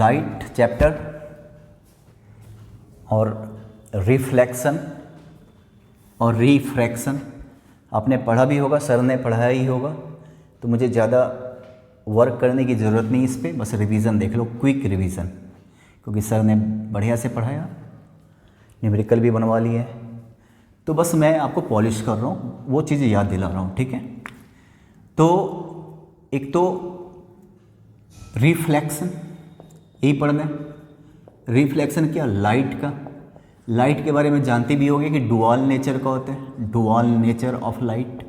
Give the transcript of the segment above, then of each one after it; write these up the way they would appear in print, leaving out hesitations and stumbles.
Light chapter और reflection और refraction आपने पढ़ा भी होगा, सर ने पढ़ाया ही होगा, तो मुझे ज़्यादा वर्क करने की ज़रूरत नहीं इस पर, बस रिवीजन देख लो, क्विक रिवीजन, क्योंकि सर ने बढ़िया से पढ़ाया, न्यूमेरिकल भी बनवा लिए है, तो बस मैं आपको पॉलिश कर रहा हूँ, वो चीज़ें याद दिला रहा हूँ, ठीक है। तो एक तो रिफ्लेक्शन, यही पढ़ना है। रिफ्लेक्शन क्या? लाइट का। लाइट के बारे में जानते भी होंगे कि डुअल नेचर का होता है, डुअल नेचर ऑफ लाइट,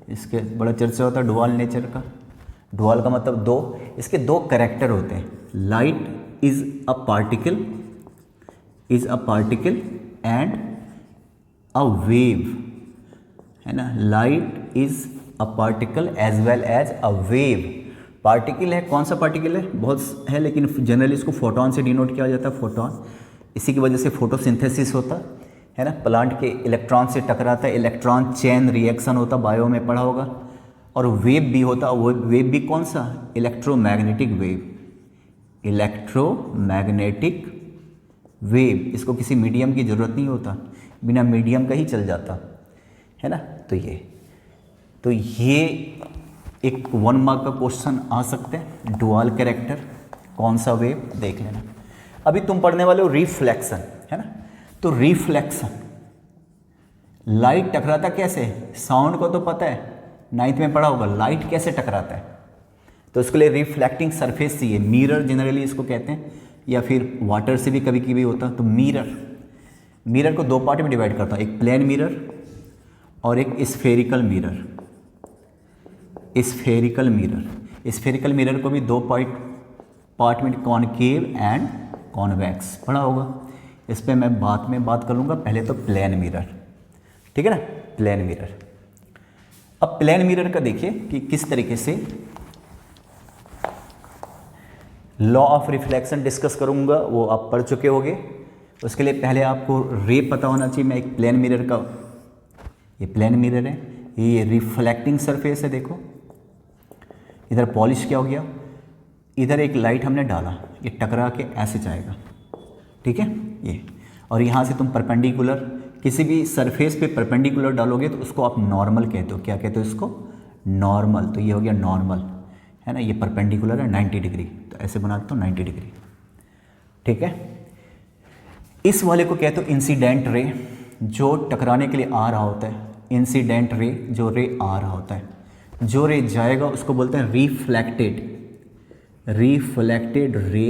इसके बड़ा चर्चा होता है डुअल नेचर का। डुअल का मतलब दो, इसके दो कैरेक्टर होते हैं। Light is a particle and a wave, है ना। Light is a particle as well as a wave. Particle है, कौन सा पार्टिकल है? बहुत है, लेकिन जनरली इसको फोटोन से डिनोट किया जाता है, फोटोन। इसी की वजह से फोटोसिंथेसिस होता है ना, प्लांट के इलेक्ट्रॉन से टकराता है, इलेक्ट्रॉन चेन रिएक्शन होता, बायो में पढ़ा होगा। और वेव भी होता, वो वेव भी कौन सा? Electromagnetic wave, electromagnetic wave. इसको किसी मीडियम की ज़रूरत नहीं होता, बिना मीडियम का ही चल जाता है ना। तो ये एक 1 मार्क का क्वेश्चन आ सकते हैं, डुअल कैरेक्टर, कौन सा वेव, देख लेना। अभी तुम पढ़ने वाले हो रिफ्लेक्शन, है ना। तो रिफ्लेक्शन, लाइट टकराता कैसे? साउंड को तो पता है, 9th में पढ़ा होगा, लाइट कैसे टकराता है। तो उसके लिए रिफ्लेक्टिंग सरफेस चाहिए, मिरर जनरली इसको कहते हैं, या फिर वाटर से भी कभी कभी होता। तो मिरर को दो पार्ट में डिवाइड करता हूँ, एक प्लेन मिरर और एक स्फेरिकल मिरर। स्फेरिकल मिरर को भी दो पार्ट में, कॉनकेव एंड कॉन्वेक्स, पढ़ा होगा। इस पर मैं बाद में बात कर लूँगा, पहले तो प्लेन मिरर, ठीक है ना, प्लेन मिरर। अब प्लेन मिरर का देखिए कि किस तरीके से लॉ ऑफ रिफ्लेक्शन डिस्कस करूँगा, वो आप पढ़ चुके होंगे। उसके लिए पहले आपको रे पता होना चाहिए। मैं एक प्लेन मिरर का, ये प्लेन मिरर है, ये रिफ्लेक्टिंग सरफेस है, देखो इधर पॉलिश क्या हो गया, इधर एक लाइट हमने डाला, ये टकरा के ऐसे जाएगा, ठीक है ये। और यहाँ से तुम परपेंडिकुलर, किसी भी सरफेस पे परपेंडिकुलर डालोगे तो उसको आप नॉर्मल कहते हो। क्या कहते हो इसको? नॉर्मल। तो ये हो गया नॉर्मल, है ना, ये परपेंडिकुलर है 90 डिग्री, तो ऐसे बनाते हो 90 डिग्री, ठीक है। इस वाले को कहते हो इंसिडेंट रे, जो टकराने के लिए आ रहा होता है। इंसिडेंट रे, जो रे आ रहा होता है, जो रे जाएगा उसको बोलते हैं रिफ्लेक्टेड रे।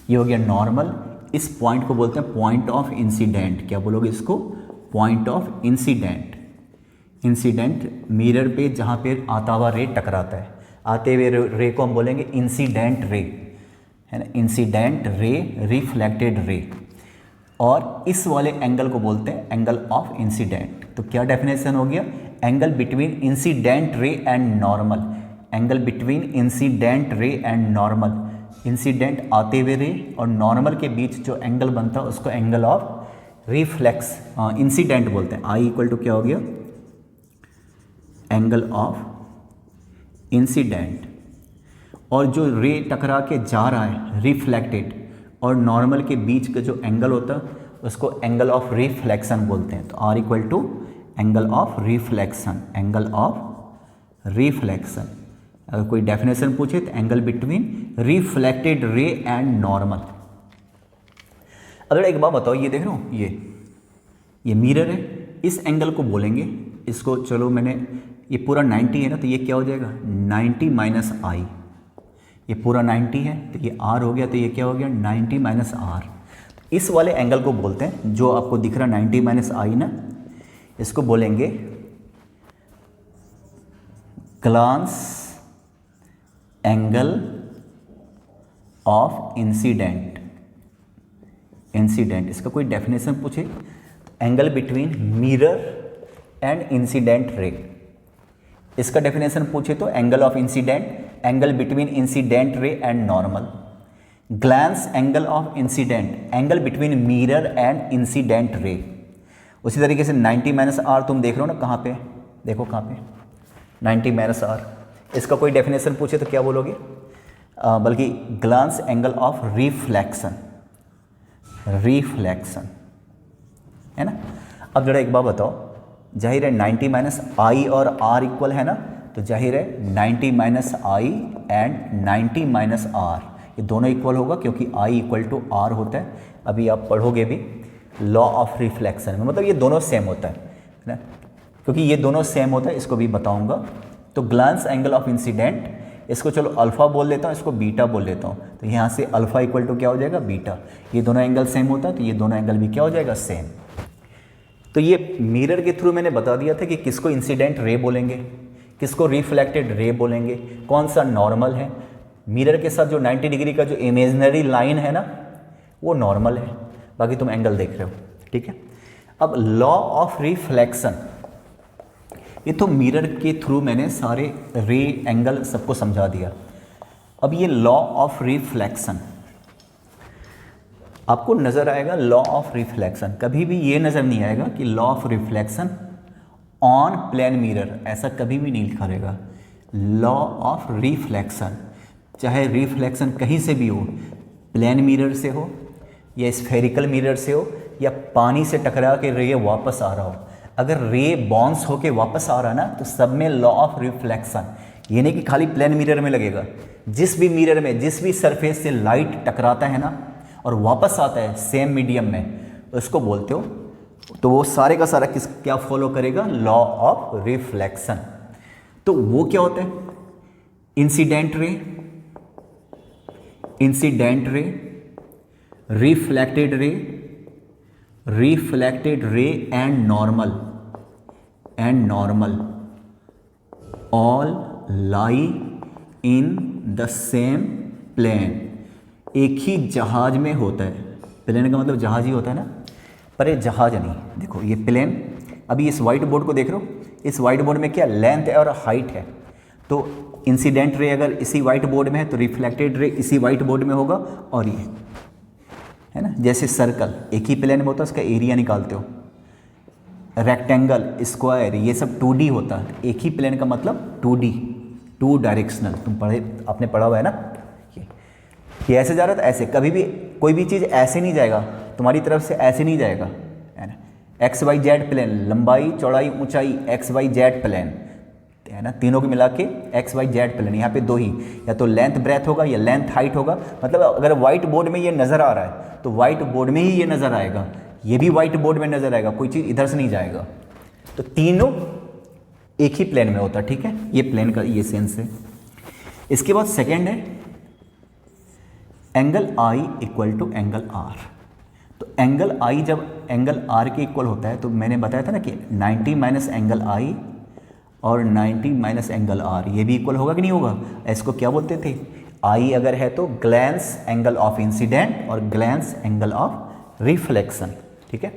ये हो गया नॉर्मल। इस पॉइंट को बोलते हैं पॉइंट ऑफ इंसिडेंट। क्या बोलोगे इसको? Point of incident. Incident mirror पे जहाँ पे आता हुआ रे टकराता है, आते हुए रे को हम बोलेंगे इंसिडेंट रे, है ना, इंसिडेंट रे, रिफ्लेक्टेड रे। और इस वाले एंगल को बोलते हैं एंगल ऑफ इंसिडेंट। तो क्या डेफिनेशन हो गया? Angle between incident ray and normal. Angle between incident ray and normal, incident आते हुए रे और नॉर्मल के बीच जो एंगल बनता है उसको एंगल ऑफ रिफ्लेक्स इंसिडेंट बोलते हैं। आई इक्वल टू क्या हो गया? Angle of incident. और जो रे टकरा के जा रहा है रिफ्लेक्टेड और नॉर्मल के बीच का जो एंगल होता है उसको एंगल ऑफ रिफ्लेक्शन बोलते हैं। तो r equal to angle of reflection, angle of reflection. अगर कोई डेफिनेशन पूछे तो angle between reflected ray and normal. अगर एक बात बताओ, ये देख रहे हो, ये मिरर है, इस एंगल को बोलेंगे इसको, चलो मैंने ये पूरा 90 है ना, तो ये क्या हो जाएगा? 90 माइनस आई। ये पूरा 90 है तो ये आर हो गया, तो ये क्या हो गया? 90 माइनस आर। इस वाले एंगल को बोलते हैं, जो आपको दिख रहा 90 माइनस आई ना, इसको बोलेंगे glance angle of incident. Incident, इसका कोई डेफिनेशन पूछे, angle between mirror and incident ray. इसका डेफिनेशन पूछे तो angle of incident, angle between incident ray and normal. Glance angle of incident, angle between mirror and incident ray. उसी तरीके से 90 minus are तुम देख रहे हो ना, कहाँ पे? देखो कहाँ पे? 90 माइनस आर। इसका कोई डेफिनेशन पूछे तो क्या बोलोगे? बल्कि glance angle of reflection, reflection है ना। अब जरा एक बात बताओ, जाहिर है 90 माइनस आई और आर इक्वल है ना, तो जाहिर है 90 minus i and 90 minus r ये दोनों इक्वल होगा, क्योंकि आई इक्वल टू आर होता है। अभी आप पढ़ोगे भी लॉ ऑफ रिफ्लेक्शन में, मतलब ये दोनों सेम होता है ना, क्योंकि ये दोनों सेम होता है, इसको भी बताऊंगा। तो ग्लांस एंगल ऑफ इंसिडेंट, इसको चलो अल्फ़ा बोल देता हूँ, इसको बीटा बोल देता हूँ। तो यहाँ से अल्फ़ा इक्वल टू क्या हो जाएगा, बीटा। ये दोनों एंगल सेम होता है, तो ये दोनों एंगल भी क्या हो जाएगा, सेम। तो ये मिरर के थ्रू मैंने बता दिया था कि किसको इंसिडेंट रे बोलेंगे, किसको रिफ्लेक्टेड रे बोलेंगे, कौन सा नॉर्मल है। मिरर के साथ जो 90 डिग्री का जो इमेजिनरी लाइन है ना, वो नॉर्मल है, बाकी तुम एंगल देख रहे हो, ठीक है। अब लॉ ऑफ रिफ्लेक्शन, ये तो मिरर के थ्रू मैंने सारे रे एंगल सबको समझा दिया। अब ये लॉ ऑफ रिफ्लेक्शन आपको नज़र आएगा, लॉ ऑफ रिफ्लेक्शन कभी भी ये नज़र नहीं आएगा कि law of reflection on plane mirror, ऐसा कभी भी नहीं लिखा रहेगा। लॉ ऑफ रिफ्लेक्शन, चाहे रिफ्लेक्शन कहीं से भी हो, प्लेन मिरर से हो या स्फेरिकल मिरर से हो या पानी से टकरा के रे वापस आ रहा हो, अगर रे बाउंस होके वापस आ रहा है ना, तो सब में लॉ ऑफ रिफ्लेक्शन, ये नहीं कि खाली प्लेन मिरर में लगेगा। जिस भी मिरर में, जिस भी सरफेस से लाइट टकराता है ना और वापस आता है सेम मीडियम में, उसको बोलते हो, तो वो सारे का सारा क्या फॉलो करेगा, लॉ ऑफ रिफ्लेक्शन। तो वो क्या होता है, incident ray, incident ray, reflected ray, reflected ray and normal, and normal all lie in the same plane. एक ही जहाज में होता है, प्लेन का मतलब जहाज ही होता है ना, पर ये जहाज नहीं। देखो ये प्लेन, अभी इस वाइट बोर्ड को देख रहे हो, इस वाइट बोर्ड में क्या लेंथ है और हाइट है। तो इंसिडेंट रे अगर इसी वाइट बोर्ड में है तो रिफ्लेक्टेड रे इसी वाइट बोर्ड में होगा। और ये है ना, जैसे सर्कल एक ही प्लेन में होता है, उसका एरिया निकालते हो, रेक्टेंगल, स्क्वायर, ये सब 2D होता है। एक ही प्लेन का मतलब 2D, टू डायरेक्शनल, तुम पढ़े, आपने पढ़ा हुआ है ना। ये ऐसे जा रहा था, ऐसे, कभी भी कोई भी चीज़ ऐसे नहीं जाएगा तुम्हारी तरफ से, ऐसे नहीं जाएगा, है ना। XYZ प्लेन, लंबाई चौड़ाई ऊंचाई XYZ प्लेन, है ना, तीनों को मिला के XYZ प्लेन। यहाँ पे दो ही, या तो लेंथ ब्रेथ होगा या लेंथ हाइट होगा। मतलब अगर वाइट बोर्ड में ये नज़र आ रहा है तो वाइट बोर्ड में ही ये नज़र आएगा, ये भी वाइट बोर्ड में नज़र आएगा, कोई चीज़ इधर से नहीं जाएगा। तो तीनों एक ही प्लेन में होता है, ठीक है। ये प्लेन का ये सेंस है। इसके बाद सेकेंड है angle i equal to angle r. तो एंगल आई जब एंगल आर के इक्वल होता है, तो मैंने बताया था ना कि 90 माइनस एंगल आई और 90 माइनस एंगल आर, ये भी इक्वल होगा कि नहीं होगा। इसको क्या बोलते थे, आई अगर है तो ग्लैंस एंगल ऑफ इंसिडेंट और ग्लैंस एंगल ऑफ रिफ्लेक्शन, ठीक है।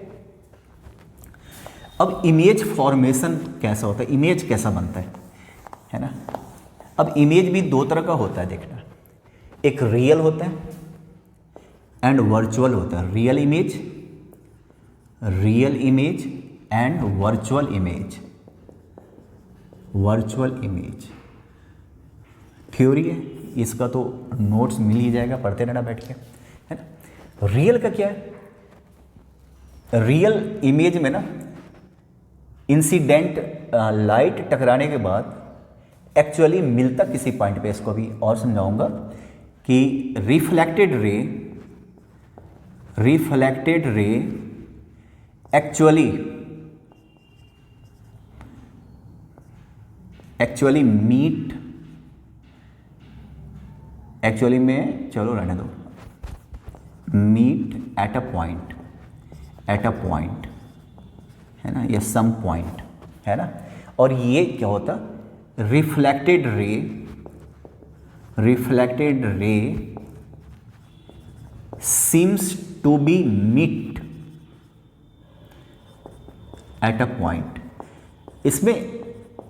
अब इमेज फॉर्मेशन कैसा होता है, इमेज कैसा बनता है ना। अब इमेज भी दो तरह का होता है, देखना, एक रियल होता है एंड वर्चुअल होता है। Real image, real image and virtual image, virtual image theory है, इसका तो नोट्स मिल ही जाएगा, पढ़ते रहना बैठ के, है ना। रियल का क्या है, रियल इमेज में ना इंसिडेंट लाइट टकराने के बाद एक्चुअली मिलता किसी पॉइंट पे, इसको भी और समझाऊंगा कि reflected ray actually meet, actually में चलो रहने दो, मीट एट अ पॉइंट, है ना, या सम पॉइंट, है ना। और ये क्या होता, reflected ray seems to be meet at a point. इसमें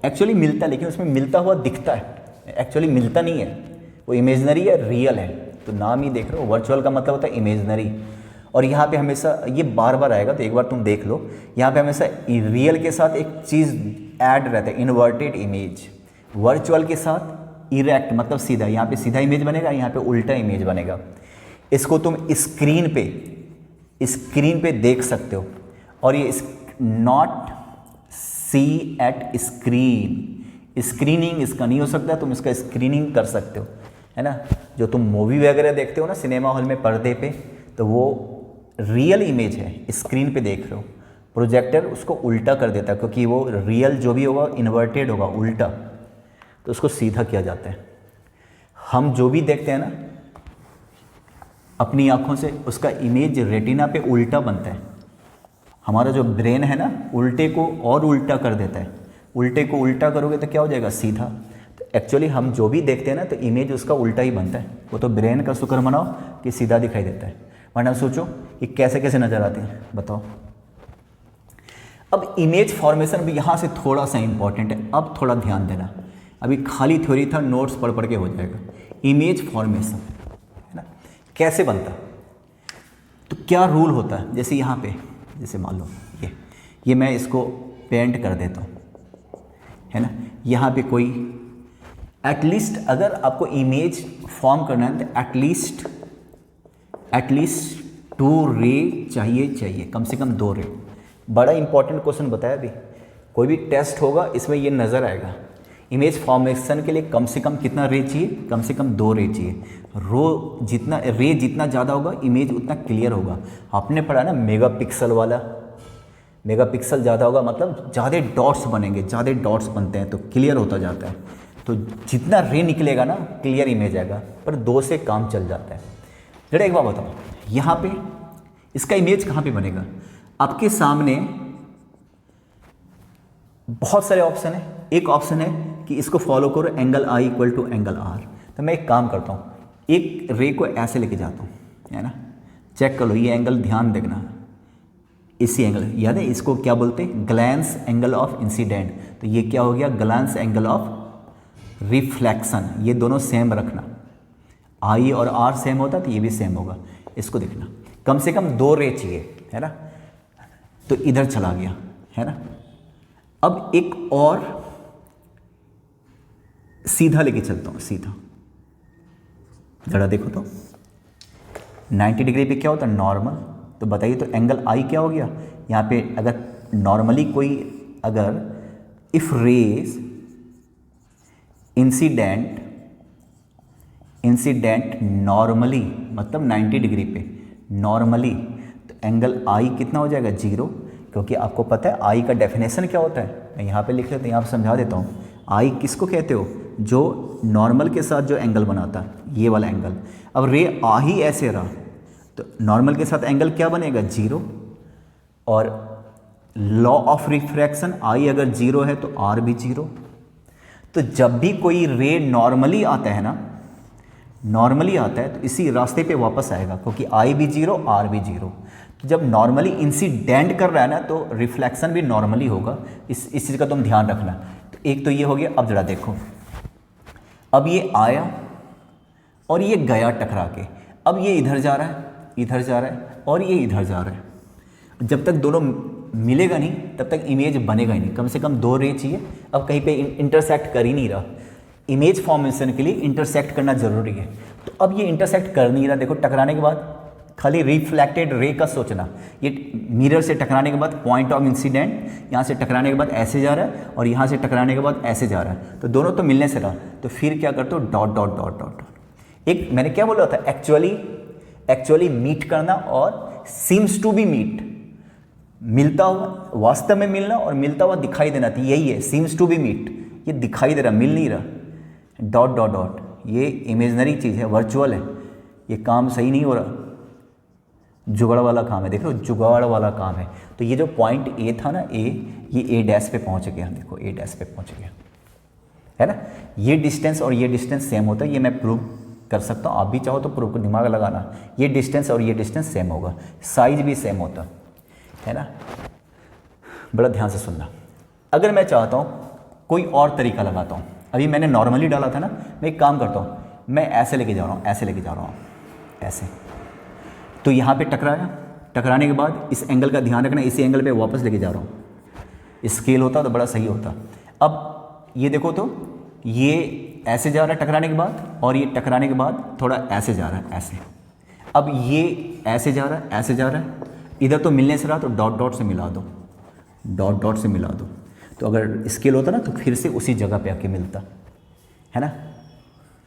एक्चुअली मिलता है, लेकिन उसमें मिलता हुआ दिखता है, एक्चुअली मिलता नहीं है, वो इमेजनरी है, रियल है। तो नाम ही देख रहे हो, वर्चुअल का मतलब होता है इमेजनरी। और यहाँ पे हमेशा ये बार बार आएगा, तो एक बार तुम देख लो, यहाँ पे हमेशा रियल के साथ एक चीज़ ऐड रहता है, इन्वर्टेड इमेज। वर्चुअल के साथ इरेक्ट मतलब सीधा, यहाँ पे सीधा इमेज बनेगा, यहाँ पे उल्टा इमेज बनेगा। इसको तुम स्क्रीन पे देख सकते हो। और ये not see at screen, screening इसका नहीं हो सकता, तुम इसका स्क्रीनिंग कर सकते हो, है ना। जो तुम मूवी वगैरह देखते हो ना सिनेमा हॉल में पर्दे पे, तो वो रियल इमेज है, स्क्रीन पे देख रहे हो। प्रोजेक्टर उसको उल्टा कर देता है, क्योंकि वो रियल जो भी होगा इन्वर्टेड होगा, उल्टा, तो उसको सीधा किया जाता है। हम जो भी देखते हैं ना अपनी आँखों से, उसका इमेज रेटिना पे उल्टा बनता है। हमारा जो ब्रेन है ना उल्टे को और उल्टा कर देता है, उल्टे को उल्टा करोगे तो क्या हो जाएगा, सीधा। तो एक्चुअली हम जो भी देखते हैं ना तो इमेज उसका उल्टा ही बनता है। वो तो ब्रेन का शुक्र मनाओ कि सीधा दिखाई देता है, वरना सोचो ये कैसे कैसे नज़र आती है, बताओ। अब इमेज फॉर्मेशन भी यहाँ से थोड़ा सा इंपॉर्टेंट है, अब थोड़ा ध्यान देना। अभी खाली थ्योरी था, नोट्स पढ़ पढ़ के हो जाएगा। इमेज फॉर्मेशन है ना, कैसे बनता, तो क्या रूल होता है। जैसे यहाँ पे, जैसे मान लो ये मैं इसको पेंट कर देता हूँ, है ना। यहाँ पे कोई एटलीस्ट अगर आपको इमेज फॉर्म करना है तो एटलीस्ट 2 रे चाहिए, कम से कम 2 रे। बड़ा इंपॉर्टेंट क्वेश्चन बताया अभी, कोई भी टेस्ट होगा इसमें ये नज़र आएगा। इमेज फॉर्मेशन के लिए कम से कम कितना रे चाहिए, कम से कम 2 रे चाहिए। रे जितना ज़्यादा होगा इमेज उतना क्लियर होगा। आपने पढ़ा ना मेगापिक्सल वाला, मेगापिक्सल ज़्यादा होगा मतलब ज़्यादा डॉट्स बनेंगे, ज़्यादा डॉट्स बनते हैं तो क्लियर होता जाता है। तो जितना रे निकलेगा ना क्लियर इमेज आएगा, पर 2 से काम चल जाता है। जरा एक बात बताओ, यहाँ पे इसका इमेज कहाँ पे बनेगा। आपके सामने बहुत सारे ऑप्शन है, एक ऑप्शन है कि इसको फॉलो करो angle i equal to angle r. तो मैं एक काम करता हूँ, एक रे को ऐसे लेके जाता हूँ, है ना। चेक कर लो ये एंगल, ध्यान देखना, इसी एंगल याद है, इसको क्या बोलते हैं, ग्लैंस एंगल ऑफ इंसिडेंट। तो ये क्या हो गया, ग्लैंस एंगल ऑफ रिफ्लेक्शन। ये दोनों सेम रखना, आई और आर सेम होता तो ये भी सेम होगा। इसको देखना, कम से कम 2 रे चाहिए, है ना। तो इधर चला गया, है ना। अब एक और सीधा लेके चलता हूँ, सीधा जरा देखो तो 90 डिग्री पे क्या होता है, नॉर्मल। तो बताइए तो एंगल आई क्या हो गया यहाँ पे। अगर नॉर्मली कोई अगर इफ रेज इंसिडेंट नॉर्मली मतलब 90 डिग्री पे नॉर्मली, तो एंगल आई कितना हो जाएगा, 0। क्योंकि आपको पता है आई का डेफिनेशन क्या होता है, मैं यहाँ पे लिख लेता हूँ, यहाँ पे समझा देता हूँ। आई किसको कहते हो, जो नॉर्मल के साथ जो एंगल बनाता है, ये वाला एंगल। अब रे आ ही ऐसे रहा तो नॉर्मल के साथ एंगल क्या बनेगा, 0। और लॉ ऑफ रिफ्रैक्शन, आई अगर 0 है तो आर भी 0। तो जब भी कोई रे नॉर्मली आता है ना, नॉर्मली आता है तो इसी रास्ते पे वापस आएगा, क्योंकि आई भी 0 आर भी 0। तो जब नॉर्मली इंसिडेंट कर रहा है ना तो रिफ्लेक्शन भी नॉर्मली होगा। इस चीज़ का तुम ध्यान रखना। तो एक तो ये हो गया। अब जरा देखो, अब ये आया और ये गया टकरा के, अब ये इधर जा रहा है, इधर जा रहा है और ये इधर जा रहा है। जब तक दोनों मिलेगा नहीं तब तक इमेज बनेगा ही नहीं। कम से कम 2 रे चाहिए। अब कहीं पे इंटरसेक्ट कर ही नहीं रहा, इमेज फॉर्मेशन के लिए इंटरसेक्ट करना जरूरी है। तो अब ये इंटरसेक्ट कर नहीं रहा, देखो टकराने के बाद खाली रिफ्लेक्टेड रे का सोचना। ये मिरर से टकराने के बाद पॉइंट ऑफ इंसिडेंट, यहाँ से टकराने के बाद ऐसे जा रहा है और यहाँ से टकराने के बाद ऐसे जा रहा है। तो दोनों तो मिलने से रहा, तो फिर क्या करते हो, डॉट डॉट डॉट डॉट। एक मैंने क्या बोला था, एक्चुअली मीट करना और सीम्स टू बी मीट, मिलता हुआ, वास्तव में मिलना और मिलता हुआ दिखाई देना, तो यही है सीम्स टू बी मीट। ये दिखाई दे रहा, मिल नहीं रहा, डॉट डॉट डॉट। ये इमेजनरी चीज़ है, वर्चुअल है, ये काम सही नहीं हो रहा, जुगाड़ वाला काम है। देख लो जुगाड़ वाला काम है। तो ये जो पॉइंट ए था ना, ये ए डैश पे पहुंच गया, देखो ए डैश पे पहुंच गया, है ना। ये डिस्टेंस और ये डिस्टेंस सेम होता है, ये मैं प्रूव कर सकता हूँ। आप भी चाहो तो प्रूव, दिमाग लगाना। ये डिस्टेंस और ये डिस्टेंस सेम होगा, साइज भी सेम होता है ना। बड़ा ध्यान से सुनना। अगर मैं चाहता हूँ कोई और तरीका लगाता हूँ, अभी मैंने नॉर्मली डाला था ना, मैं एक काम करता हूँ, मैं ऐसे लेके जा रहा हूँ, ऐसे लेके जा रहा हूँ, ऐसे। तो यहाँ पे टकराया, टकराने के बाद इस एंगल का ध्यान रखना, इसी एंगल पे वापस लेके जा रहा हूँ। स्केल होता तो बड़ा सही होता। अब ये देखो तो ये ऐसे जा रहा है टकराने के बाद, और ये टकराने के बाद थोड़ा ऐसे जा रहा है, ऐसे। अब ये ऐसे जा रहा है, ऐसे जा रहा है, इधर तो मिलने से रहा, तो डॉट डॉट से मिला दो, डॉट डॉट से मिला दो। तो अगर स्केल होता ना तो फिर से उसी जगह पे आके मिलता है ना,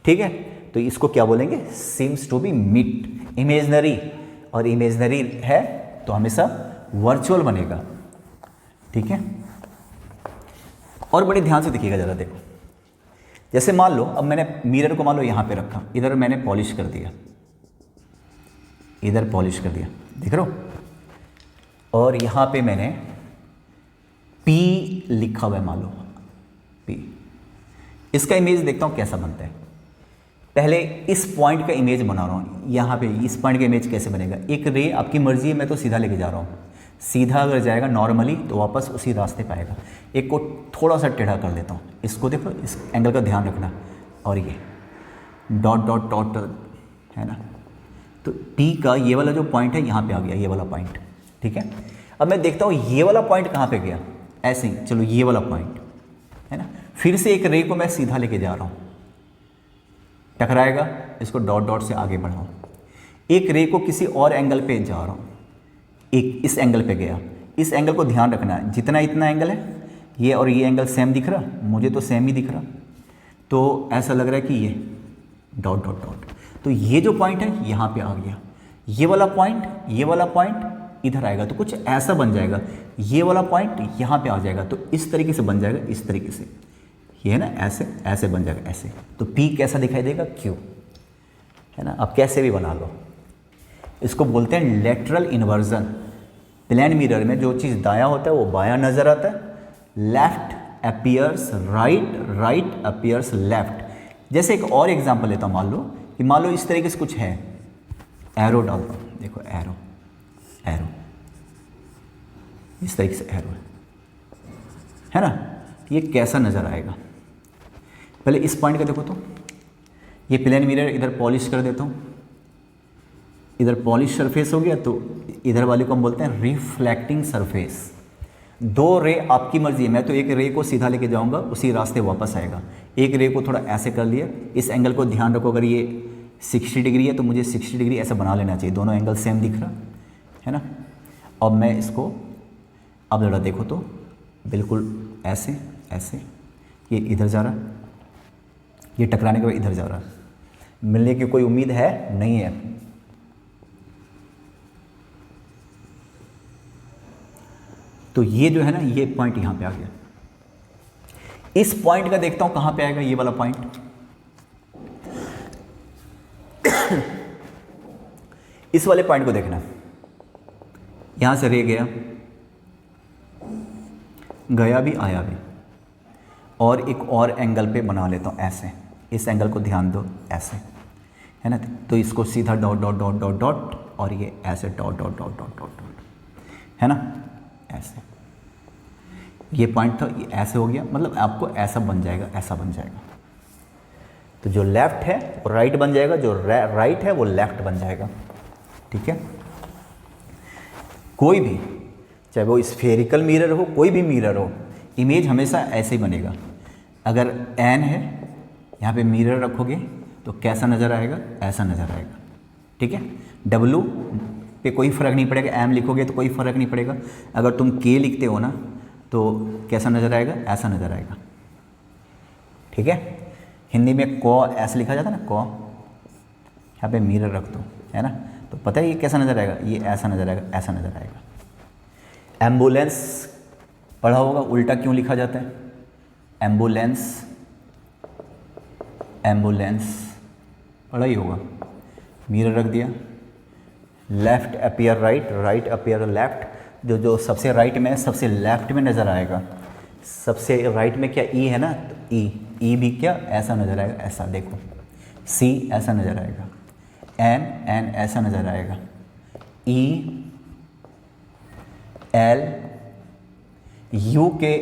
ठीक है। तो इसको क्या बोलेंगे, seems to be meet. Imaginary, और इमेजनरी है तो हमेशा वर्चुअल बनेगा, ठीक है। और बड़े ध्यान से देखिएगा ज़रा, देखो जैसे मान लो अब मैंने मिरर को मान लो यहाँ पे रखा, इधर मैंने पॉलिश कर दिया, इधर पॉलिश कर दिया, देख रहे हो, और यहाँ पे मैंने P लिखा हुआ है, मान लो P। इसका इमेज देखता हूँ कैसा बनता है। पहले इस पॉइंट का इमेज बना रहा हूँ, यहाँ पे इस पॉइंट का इमेज कैसे बनेगा। एक रे आपकी मर्जी है, मैं तो सीधा लेके जा रहा हूँ, सीधा अगर जाएगा नॉर्मली तो वापस उसी रास्ते पे आएगा। एक को थोड़ा सा टेढ़ा कर देता हूँ, इसको देखो, इस एंगल का ध्यान रखना, और ये डॉट डॉट डॉट है ना। तो P का ये वाला जो पॉइंट है यहाँ पे आ गया, ये वाला पॉइंट, ठीक है। अब मैं देखता हूँ ये वाला पॉइंट कहाँ पे गया, ऐसे ही, चलो ये वाला पॉइंट है ना। फिर से एक रे को मैं सीधा लेके जा रहा हूँ, टकराएगा, इसको डॉट डॉट से आगे बढ़ाओ। एक रे को किसी और एंगल पे जा रहा हूँ, एक इस एंगल पे गया, इस एंगल को ध्यान रखना है, जितना इतना एंगल है ये और ये एंगल सेम दिख रहा, मुझे तो सेम ही दिख रहा, तो ऐसा लग रहा है कि ये डॉट डॉट डॉट। तो ये जो पॉइंट है यहाँ पे आ गया, ये वाला पॉइंट, ये वाला पॉइंट इधर आएगा, तो कुछ ऐसा बन जाएगा, ये वाला पॉइंट यहाँ पे आ जाएगा, तो इस तरीके से बन जाएगा, इस तरीके से, ये है ना, ऐसे ऐसे बन जाएगा, ऐसे। तो P कैसा दिखाई देगा, Q, है ना। अब कैसे भी बना लो, इसको बोलते हैं लेटरल इन्वर्जन। प्लेन मिरर में जो चीज़ दायां होता है वो बायां नजर आता है, left appears right, right appears left. जैसे एक और एग्जांपल लेता हूँ, मान लो इस तरीके से कुछ है, एरो डालता हूँ, देखो एरो, एरो इस तरीके से एरो है ना, ये कैसा नज़र आएगा। पहले इस पॉइंट का देखो, तो ये प्लेन मिरर इधर पॉलिश कर देता हूँ, इधर पॉलिश सरफेस हो गया, तो इधर वाले को हम बोलते हैं रिफ्लेक्टिंग सरफेस। दो रे आपकी मर्जी है, मैं तो एक रे को सीधा लेके जाऊंगा, उसी रास्ते वापस आएगा। एक रे को थोड़ा ऐसे कर लिया, इस एंगल को ध्यान रखो, अगर ये 60 डिग्री है तो मुझे 60 डिग्री ऐसा बना लेना चाहिए, दोनों एंगल सेम दिख रहा है ना। अब मैं इसको, अब ज़रा देखो तो बिल्कुल ऐसे ऐसे, ये इधर जा रहा, ये टकराने के बाद इधर जा रहा, मिलने की कोई उम्मीद है नहीं है। तो ये जो है ना, ये पॉइंट यहाँ पे आ गया। इस पॉइंट का देखता हूँ कहाँ पे आएगा, ये वाला पॉइंट। इस वाले पॉइंट को देखना, यहाँ से रे गया, गया भी आया भी, और एक और एंगल पे बना लेता हूँ ऐसे, इस एंगल को ध्यान दो, ऐसे है ना। तो इसको सीधा dot dot dot dot dot, और ये ऐसे dot dot dot dot dot dot, है ना, ऐसे। ये पॉइंट था, ये ऐसे हो गया, मतलब आपको ऐसा बन जाएगा, ऐसा बन जाएगा। तो जो लेफ्ट है वो राइट बन जाएगा, जो राइट है वो लेफ्ट बन जाएगा, ठीक है। कोई भी, चाहे वो स्फेरिकल मिरर हो, कोई भी मिरर हो, इमेज हमेशा ऐसे ही बनेगा। अगर एन है, यहाँ पे मिरर रखोगे तो कैसा नज़र आएगा, ऐसा नज़र आएगा, ठीक है। डब्लू पे कोई फ़र्क नहीं पड़ेगा, एम लिखोगे तो कोई फ़र्क नहीं पड़ेगा। अगर तुम के लिखते हो ना तो कैसा नज़र आएगा, ऐसा नज़र आएगा, ठीक है। हिंदी में कौ ऐसे लिखा जाता है ना, कौ, यहाँ पे मिरर रख दो, है ना, तो पता है ये कैसा नज़र आएगा, ये ऐसा नज़र आएगा, ऐसा नज़र आएगा। एम्बुलेंस पढ़ा होगा, उल्टा क्यों लिखा जाता है, एम्बुलेंस, एम्बुलेंस पढ़ा ही होगा। मिरर रख दिया, left appear right, right appear left. जो जो सबसे राइट में, सबसे लेफ्ट में नज़र आएगा, सबसे राइट में क्या ई है ना, तो ई भी क्या ऐसा नज़र आएगा, ऐसा देखो, सी ऐसा नज़र आएगा, एन ऐसा नज़र आएगा, ई एल, यू के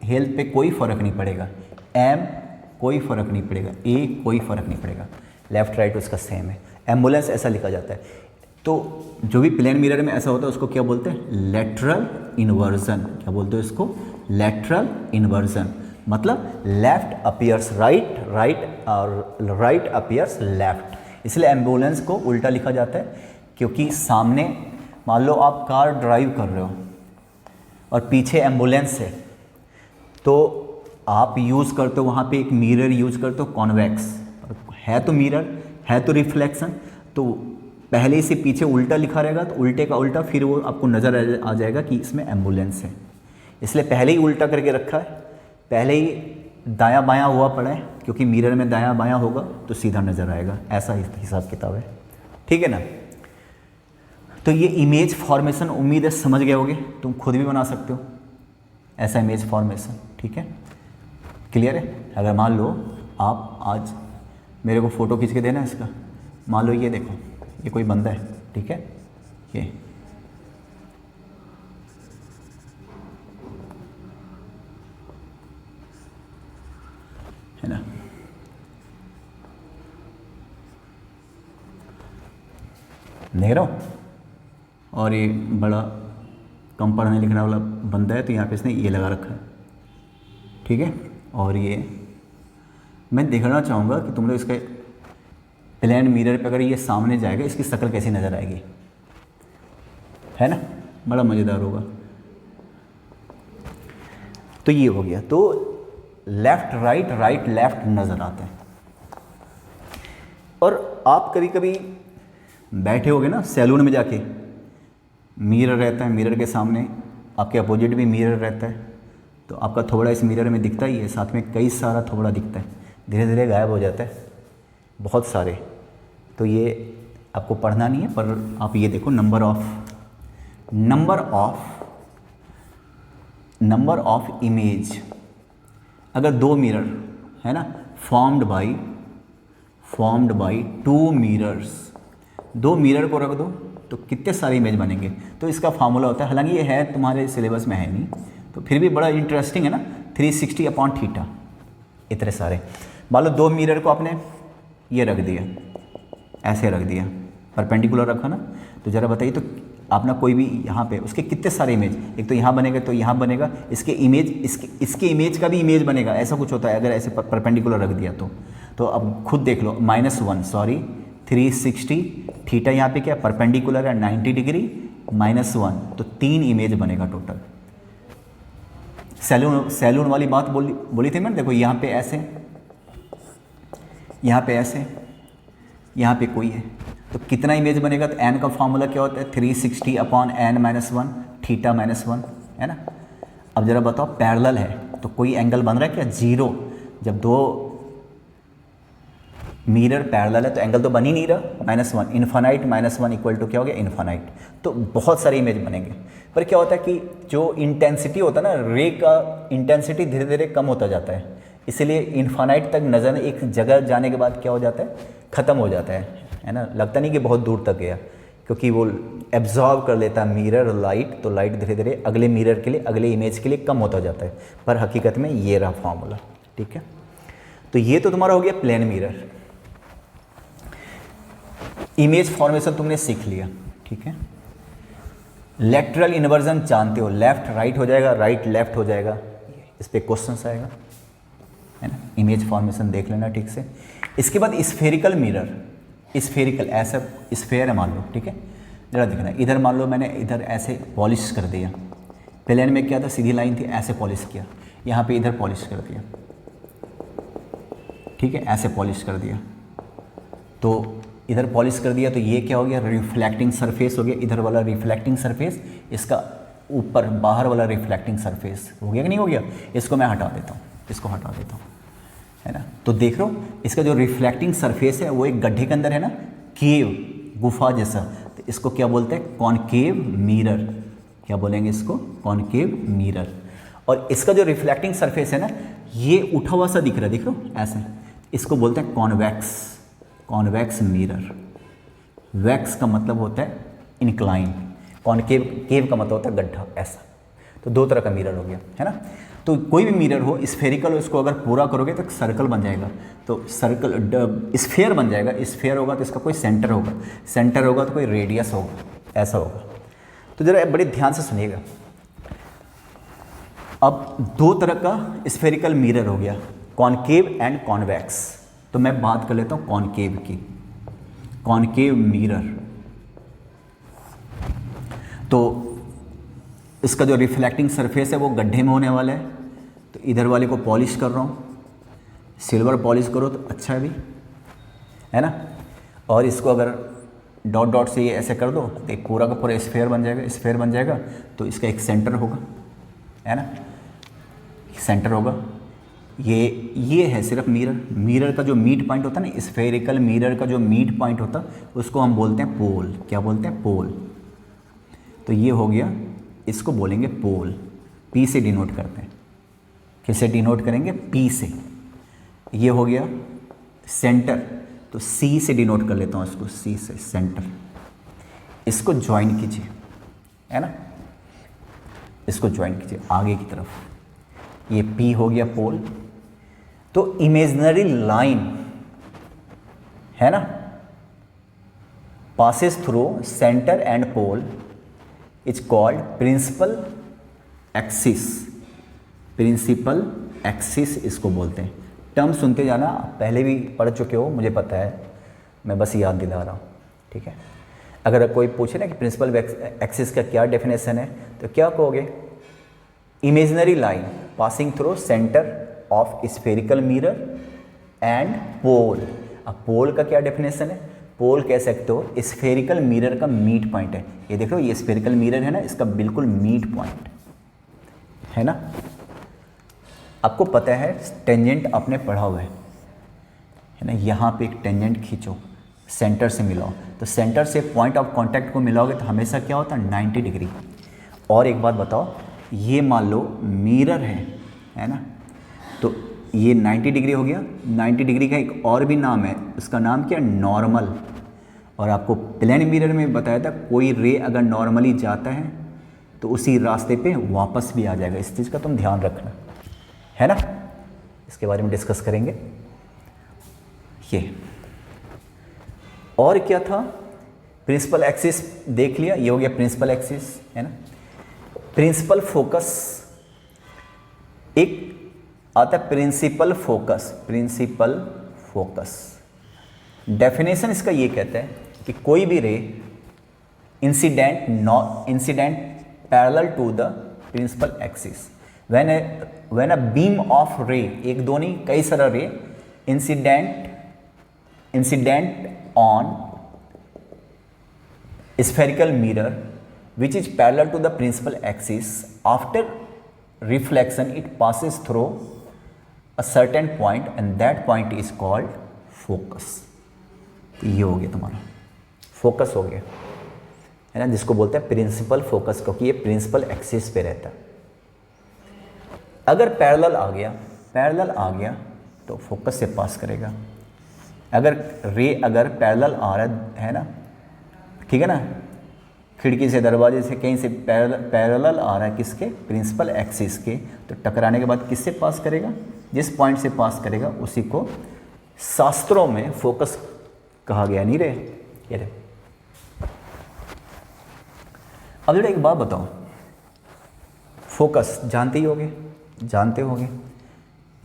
हेल्थ पे कोई फ़र्क नहीं पड़ेगा, एम कोई फ़र्क नहीं पड़ेगा, ए कोई फ़र्क नहीं पड़ेगा, लेफ़्ट राइट उसका सेम है। एम्बुलेंस ऐसा लिखा जाता है। तो जो भी प्लेन मिरर में ऐसा होता है उसको क्या बोलते हैं, लेटरल इन्वर्जन। क्या बोलते हो इसको, लेटरल इन्वर्जन। मतलब लेफ्ट अपीयर्स राइट, राइट और राइट अपीयर्स लेफ्ट। इसलिए एम्बुलेंस को उल्टा लिखा जाता है, क्योंकि सामने मान लो आप कार ड्राइव कर रहे हो और पीछे एम्बुलेंस है, तो आप यूज़ करते हो वहाँ पे एक मिरर यूज़ करते हो कॉन्वेक्स, है तो मिरर है तो रिफ्लेक्शन, तो पहले से पीछे उल्टा लिखा रहेगा तो उल्टे का उल्टा फिर वो आपको नज़र आ जाएगा कि इसमें एम्बुलेंस है। इसलिए पहले ही उल्टा करके रखा है, पहले ही दायां बायां हुआ पड़ा है, क्योंकि मिरर में दायां बायां होगा तो सीधा नज़र आएगा। ऐसा हिसाब किताब है, ठीक है ना। तो ये इमेज फॉर्मेशन उम्मीद है समझ गए होगे, तुम खुद भी बना सकते हो ऐसा इमेज फॉर्मेशन, ठीक है, क्लियर है। अगर मान लो आप आज मेरे को फ़ोटो खींच के देना इसका, मान लो ये देखो ये कोई बंदा है, ठीक है, ये है ना, देख रहा हो, और ये बड़ा कम पढ़ने लिखने वाला बंदा है, तो यहाँ पे इसने ये लगा रखा है, ठीक है। और ये मैं देखना चाहूँगा कि तुम लोग इसके प्लेन मिरर पे अगर ये सामने जाएगा इसकी शक्ल कैसी नज़र आएगी, है ना, बड़ा मज़ेदार होगा। तो ये हो गया, तो लेफ़्ट राइट राइट लेफ़्ट नज़र आते हैं। और आप कभी कभी बैठे होगे ना सैलून में जाके, मिरर रहता है, मिरर के सामने आपके अपोजिट भी मिरर रहता है, तो आपका थोड़ा इस मिरर में दिखता ही है, साथ में कई सारा थोड़ा दिखता है, धीरे धीरे गायब हो जाता है बहुत सारे। तो ये आपको पढ़ना नहीं है, पर आप ये देखो नंबर ऑफ इमेज, अगर दो मिरर है ना फॉर्म्ड बाई टू मिरर्स, दो मिरर को रख दो तो कितने सारे इमेज बनेंगे। तो इसका फार्मूला होता है, हालांकि ये है तुम्हारे सिलेबस में है नहीं, तो फिर भी बड़ा इंटरेस्टिंग है ना, 360/θ, इतने सारे। मान लो दो मिरर को आपने ये रख दिया, ऐसे रख दिया, परपेंडिकुलर रखा ना, तो ज़रा बताइए तो आपने कोई भी यहाँ पे उसके कितने सारे इमेज, एक तो यहाँ बनेगा तो यहाँ बनेगा, इसके इमेज का भी इमेज बनेगा, ऐसा कुछ होता है अगर ऐसे परपेंडिकुलर रख दिया तो अब खुद देख लो, -1 यहाँ पे क्या परपेंडिकुलर है 90 डिग्री, -1, तो 3 इमेज बनेगा टोटल। सैलून वाली बात बोली थी मैंने, देखो यहाँ पे ऐसे, यहाँ पे ऐसे, यहाँ पे कोई है, तो कितना इमेज बनेगा। तो n का फॉर्मूला क्या होता है 360/n-1 θ-1, है ना। अब जरा बताओ पैरेलल है तो कोई एंगल बन रहा है क्या, 0। जब दो मिरर पैरेलल है तो एंगल तो बन ही नहीं रहा, -1, इन्फानाइट -1 इक्वल टू क्या हो गया इन्फानाइट। तो बहुत सारे इमेज बनेंगे, पर क्या होता है कि जो इंटेंसिटी होता है ना, रे का इंटेंसिटी धीरे धीरे कम होता जाता है, इसलिए इन्फानाइट तक नज़र एक जगह जाने के बाद क्या हो जाता है, ख़त्म हो जाता है ना, लगता नहीं कि बहुत दूर तक गया, क्योंकि वो एब्जॉर्ब कर लेता है मिरर लाइट, तो लाइट धीरे धीरे अगले मिरर के लिए, अगले इमेज के लिए कम होता जाता है, पर हकीकत में ये रहा फॉर्मूला, ठीक है। तो ये तो तुम्हारा हो गया प्लेन मिरर। इमेज फॉर्मेशन तुमने सीख लिया, ठीक है। लेटरल इन्वर्जन जानते हो, लेफ्ट राइट हो जाएगा, राइट लेफ्ट हो जाएगा, इस पर क्वेश्चन आएगा, है ना। इमेज फॉर्मेशन देख लेना ठीक से। इसके बाद स्फेरिकल मिरर, स्फेरिकल ऐसा स्फेयर है मान लो, ठीक है, जरा देखना, इधर मान लो मैंने इधर ऐसे पॉलिश कर दिया, प्लेन में क्या था सीधी लाइन थी, ऐसे पॉलिश किया, यहाँ पे इधर पॉलिश कर दिया, ठीक है, ऐसे पॉलिश कर दिया, तो इधर पॉलिश कर दिया, तो ये क्या हो गया रिफ्लेक्टिंग सरफेस हो गया, इधर वाला रिफ्लेक्टिंग सरफेस, इसका ऊपर बाहर वाला रिफ्लेक्टिंग सरफेस हो गया कि नहीं हो गया। इसको मैं हटा देता हूँ, इसको हटा देता हूँ, है ना। तो देख लो इसका जो रिफ्लेक्टिंग सरफेस है वो एक गड्ढे के अंदर है ना, केव, गुफा जैसा, तो इसको क्या बोलते हैं कॉनकेव मिरर, क्या बोलेंगे इसको कॉनकेव मिरर। और इसका जो रिफ्लेक्टिंग सरफेस है ना, ये उठा हुआ सा दिख रहा है, देख लो ऐसे, इसको बोलते हैं कॉन्वेक्स मिरर। वैक्स का मतलब होता है इंक्लाइन, कॉनकेव केव का मतलब होता है गड्ढा, ऐसा। तो दो तरह का मिरर हो गया, है ना। तो कोई भी मिरर हो स्फेरिकल, उसको अगर पूरा करोगे तो सर्कल बन जाएगा, तो सर्कल स्फेयर बन जाएगा, स्फेयर होगा तो इसका कोई सेंटर होगा, सेंटर होगा तो कोई रेडियस होगा, ऐसा होगा। तो जरा बड़े ध्यान से सुनिएगा, अब दो तरह का स्फेरिकल मिरर हो गया, कॉनकेव एंड कॉन्वेक्स। तो मैं बात कर लेता हूँ कॉनकेव की। कॉनकेव मिरर, तो इसका जो रिफ्लेक्टिंग सरफेस है वो गड्ढे में होने वाला है, तो इधर वाले को पॉलिश कर रहा हूँ। सिल्वर पॉलिश करो तो अच्छा है भी, है ना। और इसको अगर डॉट डॉट से ये ऐसे कर दो तो एक पूरा का पूरा स्फेयर बन जाएगा। स्फेयर बन जाएगा तो इसका एक सेंटर होगा, है ना, सेंटर होगा। ये है सिर्फ मिरर। मिरर का जो मीट पॉइंट होता है ना, स्फेरिकल मिरर का जो मीट पॉइंट होता है उसको हम बोलते हैं पोल। क्या बोलते हैं? पोल। तो ये हो गया, इसको बोलेंगे पोल। पी से डिनोट करते हैं। किससे डिनोट करेंगे? पी से। ये हो गया सेंटर, तो सी से डिनोट कर लेता हूँ इसको, सी से, सेंटर। इसको ज्वाइन कीजिए, है ना, इसको ज्वाइन कीजिए आगे की तरफ। ये पी हो गया पोल। तो इमेजिनरी लाइन, है ना, passes through center and pole is called principal axis। Principal axis इसको बोलते हैं। टर्म सुनते जाना, पहले भी पढ़ चुके हो मुझे पता है, मैं बस याद दिला रहा हूँ, ठीक है। अगर कोई पूछे ना कि प्रिंसिपल एक्सिस का क्या डेफिनेशन है, तो क्या कहोगे? Imaginary line passing through centre of spherical mirror and pole. अब पोल का क्या डेफिनेशन है? पोल कह सकते हो स्फेरिकल मिरर का मीट पॉइंट है। ये देखो, ये स्फेरिकल मिरर है ना, इसका बिल्कुल मीट पॉइंट है ना। आपको पता है टेंजेंट आपने पढ़ा हुआ है ना। यहाँ पे एक टेंजेंट खींचो, सेंटर से मिलाओ, तो सेंटर से पॉइंट ऑफ कांटेक्ट को मिलाओगे तो हमेशा क्या होता है? 90 डिग्री। और एक बात बताओ, ये मान लो मिरर है ना, तो ये 90 डिग्री हो गया। 90 डिग्री का एक और भी नाम है, उसका नाम क्या? नॉर्मल। और आपको प्लेन मिरर में बताया था, कोई रे अगर नॉर्मली जाता है तो उसी रास्ते पे वापस भी आ जाएगा। इस चीज़ का तुम ध्यान रखना, है ना। इसके बारे में डिस्कस करेंगे। ये और क्या था? प्रिंसिपल एक्सिस देख लिया, ये हो गया प्रिंसिपल एक्सिस, है ना। प्रिंसिपल फोकस, एक आता है principal focus. Principal focus definition इसका ये कहता है कि कोई भी ray incident parallel to the principal axis when a beam of ray, एक दो नहीं कई सारा ray, incident on spherical mirror which is parallel to the principal axis, after reflection it passes through a certain point and that point is called focus। तो ये हो गया तुम्हारा फोकस हो गया, है ना, जिसको बोलते हैं प्रिंसिपल फोकस, क्योंकि ये प्रिंसिपल एक्सिस पे रहता है। अगर पैरेलल आ गया तो फोकस से पास करेगा। अगर पैरेलल आ रहा है ना, ठीक है ना, खिड़की से, दरवाजे से, कहीं से पैरेलल आ रहा है किसके? प्रिंसिपल एक्सिस के, तो टकराने के बाद किससे पास करेगा? जिस पॉइंट से पास करेगा उसी को शास्त्रों में फोकस कहा गया। नहीं रे, ये रे। अब जरा एक बात बताओ, फोकस जानते होगे,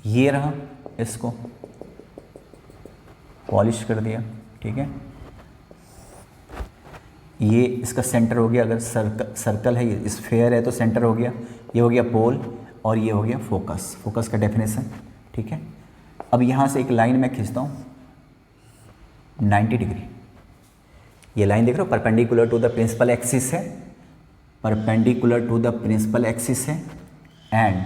ये रहा, इसको पॉलिश कर दिया, ठीक है। ये इसका सेंटर हो गया, अगर सर्कल है, ये स्फेयर है तो सेंटर हो गया। ये हो गया पोल और ये हो गया फोकस का डेफिनेशन, ठीक है। अब यहाँ से एक लाइन मैं खींचता हूँ 90 डिग्री। ये लाइन देख रहे हो, perpendicular to the principal axis है, perpendicular to the principal axis है एंड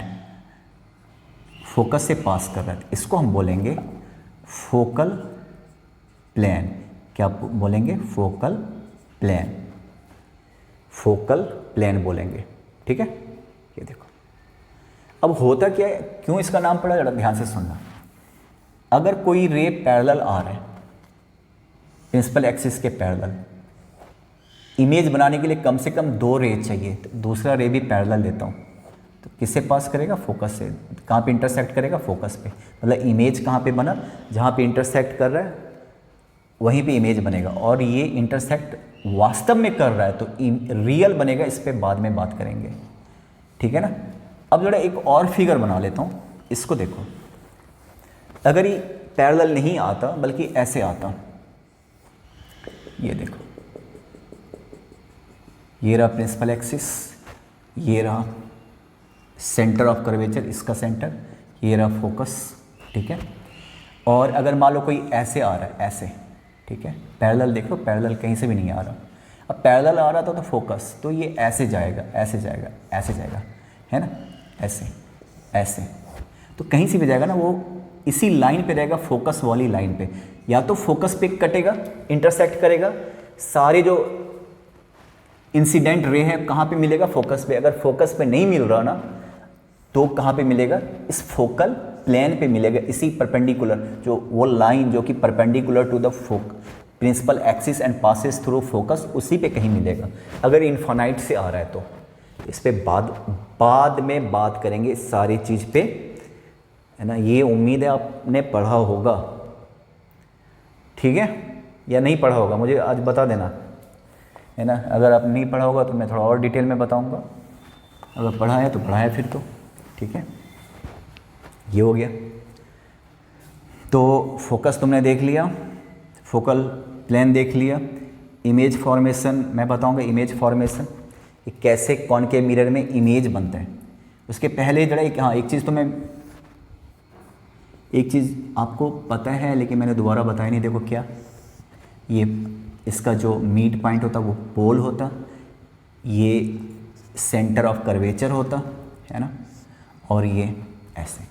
फोकस से पास कर रहा है। इसको हम बोलेंगे फोकल प्लेन। क्या बोलेंगे? फोकल प्लेन बोलेंगे, ठीक है। ये देखो, अब होता क्या है, क्यों इसका नाम पड़ा, जरा ध्यान से सुनना। अगर कोई रे पैरेलल आ रहा है प्रिंसिपल एक्सिस के पैरेलल, इमेज बनाने के लिए कम से कम 2 रे चाहिए, तो दूसरा रे भी पैरेलल लेता हूँ, तो किससे पास करेगा? फोकस से। कहाँ पे इंटरसेक्ट करेगा? फोकस पे। मतलब इमेज कहाँ पे बना? जहाँ पे इंटरसेक्ट कर रहा है वहीं पे इमेज बनेगा, और ये इंटरसेक्ट वास्तव में कर रहा है तो रियल बनेगा। इस पे बाद में बात करेंगे, ठीक है ना। अब जरा एक और फिगर बना लेता हूँ, इसको देखो। अगर ये पैरेलल नहीं आता बल्कि ऐसे आता, ये देखो, ये रहा प्रिंसिपल एक्सिस, ये रहा सेंटर ऑफ कर्वेचर, इसका सेंटर, ये रहा फोकस, ठीक है। और अगर मान लो कोई ऐसे आ रहा है, ऐसे, ठीक है, पैरेलल देख लो, पैरेलल कहीं से भी नहीं आ रहा। अब पैरेलल आ रहा था तो फोकस, तो ये ऐसे जाएगा, ऐसे जाएगा, ऐसे जाएगा, है ना, ऐसे ऐसे, तो कहीं से भी जाएगा ना, वो इसी लाइन पे रहेगा, फोकस वाली लाइन पे। या तो फोकस पे कटेगा, इंटरसेक्ट करेगा, सारे जो इंसिडेंट रे है कहाँ पे मिलेगा, फोकस पे। अगर फोकस पे नहीं मिल रहा ना, तो कहाँ पे मिलेगा, इस फोकल प्लेन पे मिलेगा, इसी परपेंडिकुलर, जो वो लाइन जो कि perpendicular to the principal axis and passes through focus, उसी पे कहीं मिलेगा। अगर इनफाइनाइट से आ रहा है तो इस पे बाद में बात करेंगे इस सारी चीज़ पे, है ना। ये उम्मीद है आपने पढ़ा होगा, ठीक है, या नहीं पढ़ा होगा मुझे आज बता देना, है ना। अगर आप नहीं पढ़ा होगा तो मैं थोड़ा और डिटेल में बताऊंगा, अगर पढ़ा है तो पढ़ा है फिर तो, ठीक है। ये हो गया, तो फोकस तुमने देख लिया, फोकल प्लेन देख लिया। इमेज फॉर्मेशन मैं बताऊंगा, इमेज फॉर्मेशन कि कैसे कॉनकेव मिरर में इमेज बनता है। उसके पहले जरा एक चीज़ तो मैं, एक चीज़ आपको पता है लेकिन मैंने दोबारा बताया नहीं, देखो क्या, ये इसका जो मीड पॉइंट होता वो पोल होता, ये सेंटर ऑफ कर्वेचर होता, है ना, और ये ऐसे।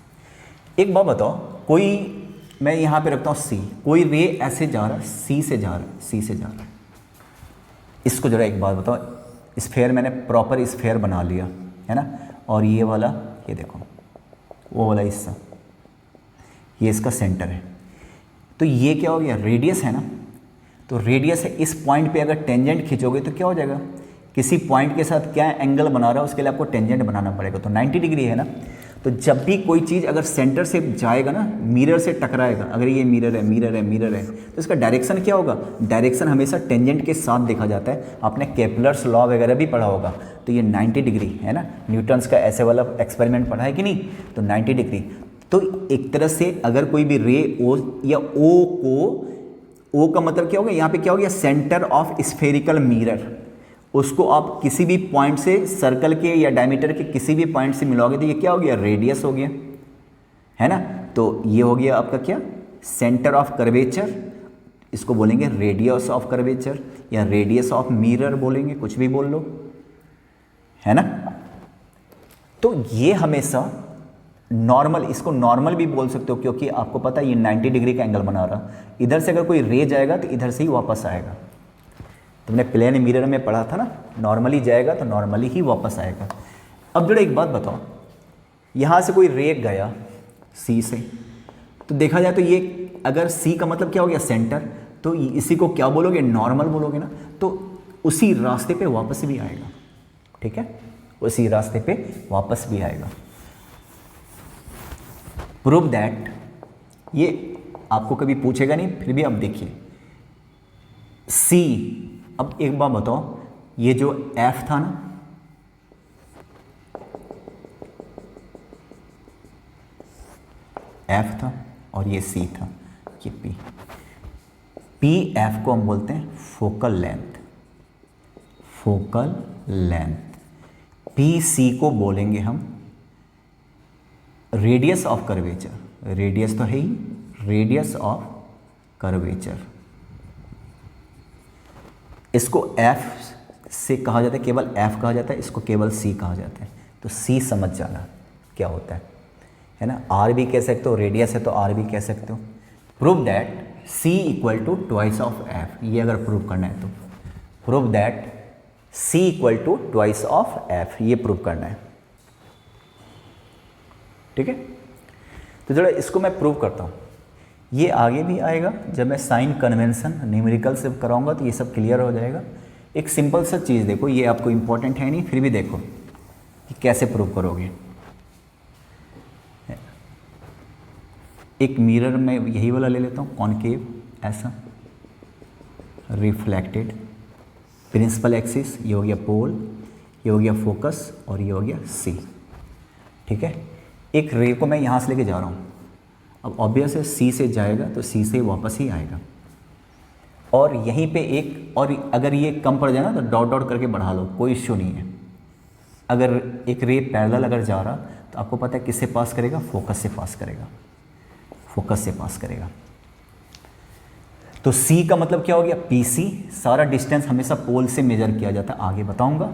एक बात बताओ, कोई, मैं यहाँ पे रखता हूँ सी, कोई रे ऐसे जा रहा है, सी से जा रहा है, सी से जा रहा है, इसको जरा एक बात बताओ, स्फेयर मैंने प्रॉपर स्फेयर बना लिया, है ना, और ये वाला, ये देखो वो वाला हिस्सा, ये इसका सेंटर है, तो ये क्या हो गया, रेडियस है ना। तो रेडियस है, इस पॉइंट पे अगर टेंजेंट खींचोगे तो क्या हो जाएगा, किसी पॉइंट के साथ क्या एंगल बना रहा है उसके लिए आपको टेंजेंट बनाना पड़ेगा, तो 90 डिग्री है ना। तो जब भी कोई चीज़ अगर सेंटर से जाएगा ना, मिरर से टकराएगा, अगर ये मिरर है, मिरर है, मिरर है, तो इसका डायरेक्शन क्या होगा, डायरेक्शन हमेशा टेंजेंट के साथ देखा जाता है। आपने केपलर्स लॉ वगैरह भी पढ़ा होगा, तो ये 90 डिग्री है ना, न्यूटन्स का ऐसे वाला एक्सपेरिमेंट पढ़ा है कि नहीं, तो 90 डिग्री। तो एक तरह से अगर कोई भी रे ओ या ओ को, ओ का मतलब क्या होगा, यहाँ पे क्या हो गया, सेंटर ऑफ स्फेरिकल मिरर, उसको आप किसी भी पॉइंट से, सर्कल के या डायमीटर के किसी भी पॉइंट से मिलाओगे तो ये क्या हो गया, रेडियस हो गया, है ना। तो ये हो गया आपका क्या, सेंटर ऑफ कर्वेचर, इसको बोलेंगे रेडियस ऑफ कर्वेचर या रेडियस ऑफ मिरर बोलेंगे, कुछ भी बोल लो, है ना। तो ये हमेशा नॉर्मल, इसको नॉर्मल भी बोल सकते हो क्योंकि आपको पता है ये 90 डिग्री का एंगल बना रहा, इधर से अगर कोई रे जाएगा तो इधर से ही वापस आएगा। तुमने प्लेन मिरर में पढ़ा था ना, नॉर्मली जाएगा तो नॉर्मली ही वापस आएगा। अब जरा एक बात बताओ, यहाँ से कोई रे गया सी से, तो देखा जाए तो ये अगर सी का मतलब क्या हो गया, सेंटर, तो इसी को क्या बोलोगे, नॉर्मल बोलोगे ना, तो उसी रास्ते पे वापस भी आएगा, ठीक है, उसी रास्ते पे वापस भी आएगा। प्रूव दैट, ये आपको कभी पूछेगा नहीं, फिर भी आप देखिए सी। अब एक बात बताओ, ये जो एफ था ना, एफ था और ये सी था, ये पी, पी एफ को हम बोलते हैं focal length, focal length. P C को बोलेंगे हम रेडियस ऑफ कर्वेचर, रेडियस तो है ही, रेडियस ऑफ कर्वेचर। इसको एफ से कहा जाता है, केवल एफ कहा जाता है, इसको केवल सी कहा जाता है। तो सी समझ जाना क्या होता है ना। आर भी कह सकते हो, रेडियस है तो आर भी कह सकते हो। Prove that C equal to twice of F, ये अगर प्रूव करना है तो prove that C equal to twice of F, ये प्रूव करना है, ठीक है। तो जरा इसको मैं प्रूव करता हूँ, ये आगे भी आएगा जब मैं साइन कन्वेंशन न्यूमेरिकल से कराऊंगा तो ये सब क्लियर हो जाएगा। एक सिंपल सा चीज़ देखो, ये आपको इंपॉर्टेंट है नहीं, फिर भी देखो कि कैसे प्रूव करोगे। एक मिरर में यही वाला ले लेता हूँ, कॉनकेव, ऐसा रिफ्लेक्टेड, प्रिंसिपल एक्सिस, ये हो गया पोल, ये हो गया फोकस और ये हो गया सी। ठीक है। एक रे को मैं यहाँ से लेके जा रहा हूँ, अब ऑब्वियस है सी से जाएगा तो सी से वापस ही आएगा, और यहीं पे एक, और अगर ये कम पड़ जाए ना तो डॉट डॉट करके बढ़ा लो, कोई इश्यू नहीं है। अगर एक रे पैरेलल अगर जा रहा तो आपको पता है किससे पास करेगा, फोकस से पास करेगा, फोकस से पास करेगा। तो C का मतलब क्या हो गया, PC, सारा डिस्टेंस हमेशा पोल से मेजर किया जाता है, आगे बताऊंगा।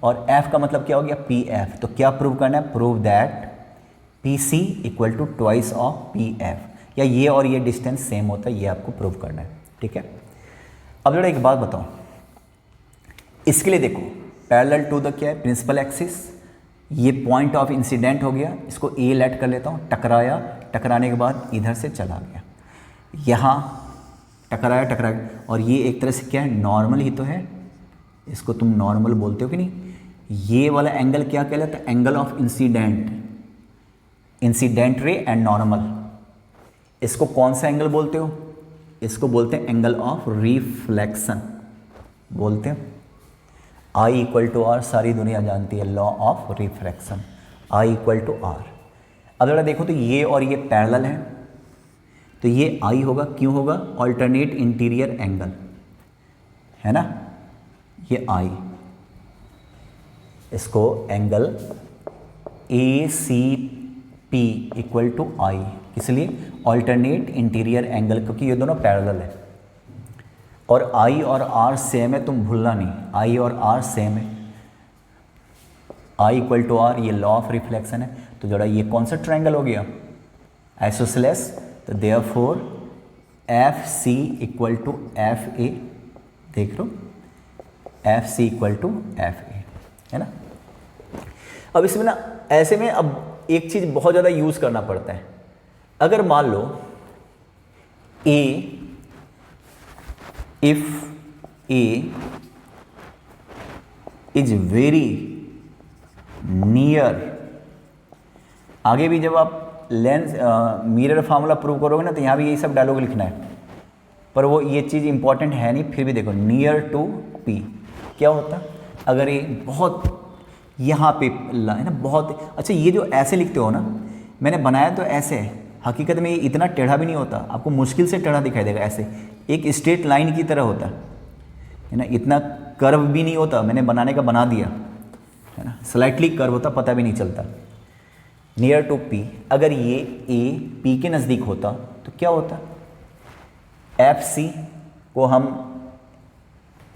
और F का मतलब क्या हो गया, PF। तो क्या प्रूव करना है, prove that PC equal to twice of PF, या ये और ये डिस्टेंस सेम होता है, ये आपको प्रूव करना है, ठीक है। अब जरा एक बात बताओ, इसके लिए देखो पैरेलल टू द क्या है, प्रिंसिपल एक्सिस, ये पॉइंट ऑफ इंसिडेंट हो गया, इसको A लेट कर लेता हूँ, टकराया, टकराने के बाद इधर से चला गया, यहाँ टकराया टकराया, और ये एक तरह से क्या है, नॉर्मल ही तो है, इसको तुम नॉर्मल बोलते हो कि नहीं। ये वाला एंगल क्या कहलाता है, angle of incident, incident ray and normal. इसको कौन सा एंगल बोलते हो, इसको बोलते हैं एंगल ऑफ रिफ्लेक्शन बोलते हैं। I इक्वल टू आर सारी दुनिया जानती है, law of refraction, I equal to R. अब जरा देखो तो ये और ये पैरेलल है, तो ये I होगा, क्यों होगा, ऑल्टरनेट इंटीरियर एंगल है ना, ये I, इसको angle ACP equal to I, इसलिए ऑल्टरनेट इंटीरियर एंगल, क्योंकि ये दोनों पैरेलल है, और I और R सेम है, तुम भूलना नहीं, I और R सेम है, I इक्वल टू R, ये लॉ ऑफ रिफ्लेक्शन है। तो जरा ये कौन सा ट्रायंगल हो गया, आइसोसेलेस, तो therefore FC equal to FA, देख लो FC इक्वल टू FA, है ना। अब इसमें ना ऐसे में अब एक चीज़ बहुत ज़्यादा यूज़ करना पड़ता है, अगर मान लो if A is very near, आगे भी जब आप लेंस मिरर फार्मूला प्रूव करोगे ना तो यहाँ भी यही सब डायलॉग लिखना है, पर वो ये चीज़ इंपॉर्टेंट है नहीं, फिर भी देखो नियर टू P क्या होता, अगर ये बहुत यहाँ पे है ना, बहुत अच्छा, ये जो ऐसे लिखते हो ना, मैंने बनाया तो ऐसे है, हकीकत में ये इतना टेढ़ा भी नहीं होता, आपको मुश्किल से टेढ़ा दिखाई देगा, ऐसे एक स्ट्रेट लाइन की तरह होता है ना, इतना कर्व भी नहीं होता, मैंने बनाने का बना दिया है ना, स्लाइटली कर्व होता, पता भी नहीं चलता। नियर टू P, अगर ये A P के नज़दीक होता तो क्या होता, FC को हम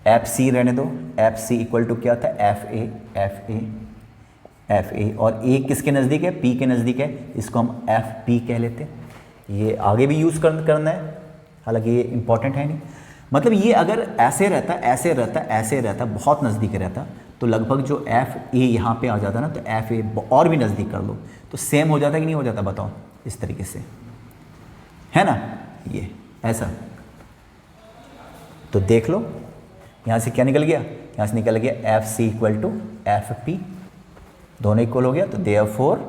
FC रहने दो, FC इक्वल टू क्या था, FA, और A किसके नज़दीक है, P के नज़दीक है, इसको हम FP कह लेते हैं। ये आगे भी यूज़ करना है, हालांकि ये इंपॉर्टेंट है नहीं, मतलब ये अगर ऐसे रहता ऐसे रहता ऐसे रहता, बहुत नज़दीक रहता, तो लगभग जो FA यहाँ पे आ जाता ना, तो FA और भी नज़दीक कर लो तो सेम हो जाता कि नहीं हो जाता, बताओ, इस तरीके से, है ना, ये ऐसा। तो देख लो यहाँ से क्या निकल गया, यहाँ से निकल गया FC इक्वल टू FP, दोनों इक्वल हो गया, तो therefore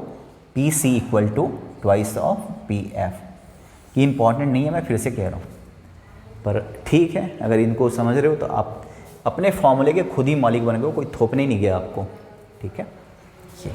PC equal to twice of PF। ये इंपॉर्टेंट नहीं है, मैं फिर से कह रहा हूँ, पर ठीक है, अगर इनको समझ रहे हो तो आप अपने फॉर्मूले के खुद ही मालिक बन गए हो, कोई थोपने नहीं गया आपको, ठीक है। ये